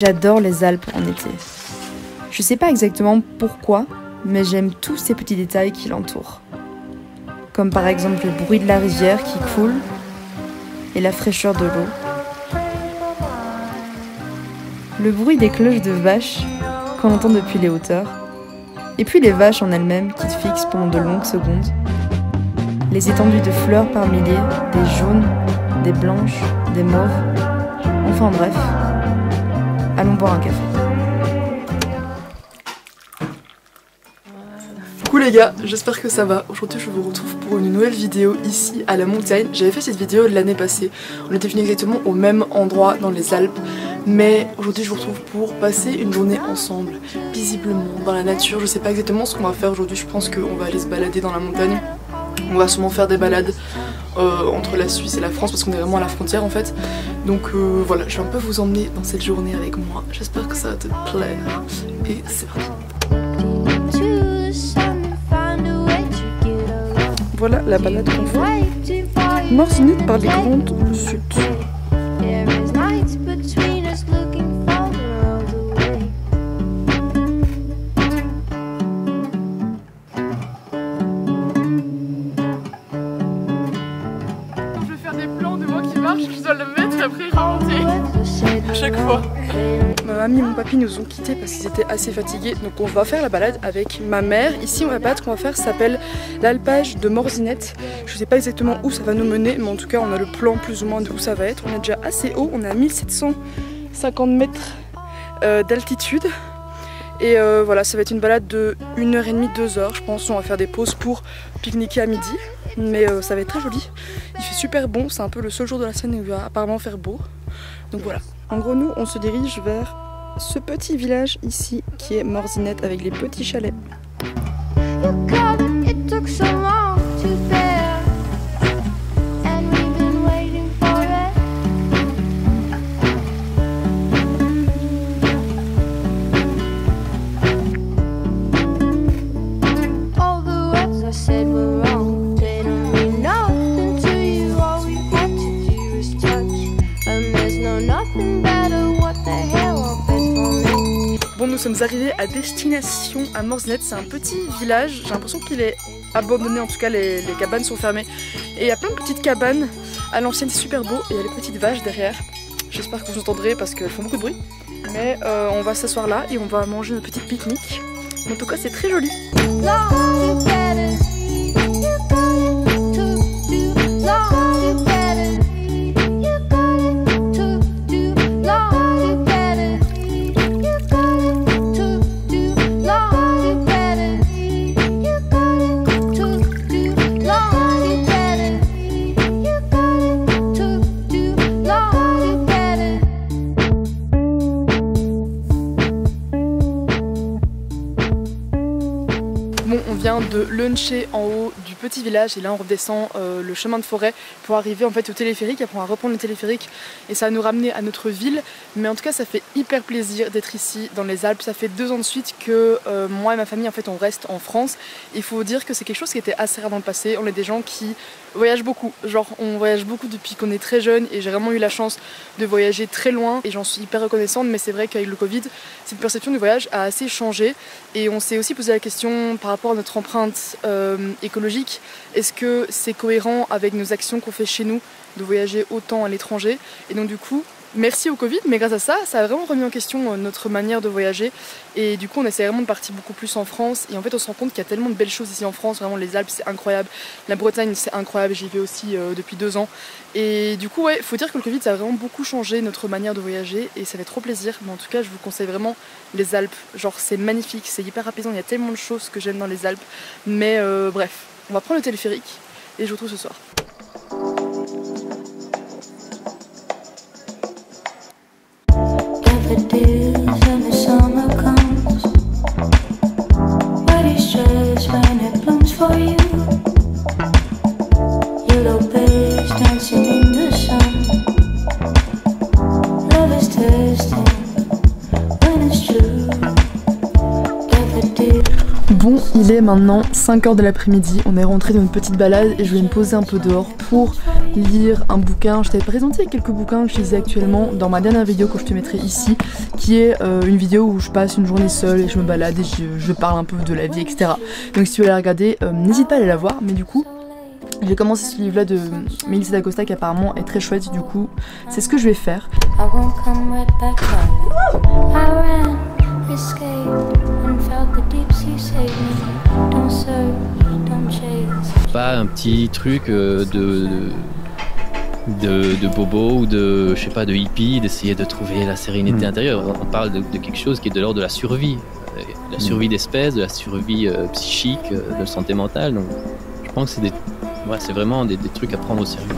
J'adore les Alpes en été. Je sais pas exactement pourquoi, mais j'aime tous ces petits détails qui l'entourent. Comme par exemple le bruit de la rivière qui coule et la fraîcheur de l'eau. Le bruit des cloches de vaches qu'on entend depuis les hauteurs. Et puis les vaches en elles-mêmes qui te fixent pendant de longues secondes. Les étendues de fleurs par milliers, des jaunes, des blanches, des mauves. Enfin bref. Allons boire un café. Coucou les gars, j'espère que ça va. Aujourd'hui je vous retrouve pour une nouvelle vidéo ici à la montagne. J'avais fait cette vidéo l'année passée. On était venus exactement au même endroit dans les Alpes. Mais aujourd'hui je vous retrouve pour passer une journée ensemble, visiblement dans la nature. Je sais pas exactement ce qu'on va faire aujourd'hui. Je pense qu'on va aller se balader dans la montagne. On va sûrement faire des balades entre la Suisse et la France parce qu'on est vraiment à la frontière en fait. Donc voilà, je vais un peu vous emmener dans cette journée avec moi. J'espère que ça va te plaire. Et c'est parti. Voilà la balade qu'on fait. Morzinette par les grandes chutes. Je dois le mettre et après remonter à chaque fois. Ma mamie et mon papy nous ont quittés parce qu'ils étaient assez fatigués. Donc on va faire la balade avec ma mère. Ici la balade qu'on va faire s'appelle l'alpage de Morzinette. Je sais pas exactement où ça va nous mener, mais en tout cas on a le plan plus ou moins de où ça va être. On est déjà assez haut, on est à 1750 mètres d'altitude. Et voilà, ça va être une balade de 1h30, 2h. Je pense qu'on va faire des pauses pour pique-niquer à midi. Mais ça va être très joli. Il fait super bon, c'est un peu le seul jour de la semaine où il va apparemment faire beau. Donc voilà. En gros, nous, on se dirige vers ce petit village ici qui est Morzinette avec les petits chalets. Bon, nous sommes arrivés à destination à Morzinette, c'est un petit village, j'ai l'impression qu'il est abandonné, en tout cas les cabanes sont fermées. Et il y a plein de petites cabanes à l'ancienne, c'est super beau, et il y a les petites vaches derrière. J'espère que vous entendrez parce qu'elles font beaucoup de bruit. Mais on va s'asseoir là et on va manger notre petit pique-nique. En tout cas c'est très joli. Bon, on vient de luncher en haut du petit village et là on redescend le chemin de forêt pour arriver en fait au téléphérique. Après on va reprendre le téléphérique et ça va nous ramener à notre ville. Mais en tout cas ça fait hyper plaisir d'être ici dans les Alpes. Ça fait 2 ans de suite que moi et ma famille en fait on reste en France. Il faut dire que c'est quelque chose qui était assez rare dans le passé. On est des gens qui voyagent beaucoup, genre on voyage beaucoup depuis qu'on est très jeune et j'ai vraiment eu la chance de voyager très loin et j'en suis hyper reconnaissante. Mais c'est vrai qu'avec le Covid cette perception du voyage a assez changé et on s'est aussi posé la question par rapport à notre empreinte écologique. Est-ce que c'est cohérent avec nos actions qu'on fait chez nous de voyager autant à l'étranger? Et donc du coup, merci au Covid, mais grâce à ça, ça a vraiment remis en question notre manière de voyager. Et du coup, on essaie vraiment de partir beaucoup plus en France. Et en fait, on se rend compte qu'il y a tellement de belles choses ici en France. Vraiment, les Alpes, c'est incroyable. La Bretagne, c'est incroyable. J'y vais aussi depuis 2 ans. Et du coup, ouais, faut dire que le Covid, ça a vraiment beaucoup changé notre manière de voyager. Et ça fait trop plaisir. Mais en tout cas, je vous conseille vraiment les Alpes. Genre, c'est magnifique, c'est hyper apaisant. Il y a tellement de choses que j'aime dans les Alpes. Mais bref, on va prendre le téléphérique et je vous retrouve ce soir. Bon, il est maintenant 5h de l'après-midi, on est rentré dans une petite balade et je vais me poser un peu dehors pour lire un bouquin. Je t'avais présenté quelques bouquins que je lisais actuellement dans ma dernière vidéo que je te mettrai ici, qui est une vidéo où je passe une journée seule et je me balade et je parle un peu de la vie, etc. Donc si tu veux la regarder, n'hésite pas à aller la voir. Mais du coup, j'ai commencé ce livre là de Melissa d'Acosta qui apparemment est très chouette, du coup c'est ce que je vais faire. Pas un petit truc de bobo ou de, je sais pas, de hippie, d'essayer de trouver la sérénité intérieure. On parle de quelque chose qui est de l'ordre de la survie. La survie d'espèce, de la survie psychique, de la santé mentale. Donc je pense que c'est vraiment des trucs à prendre au sérieux.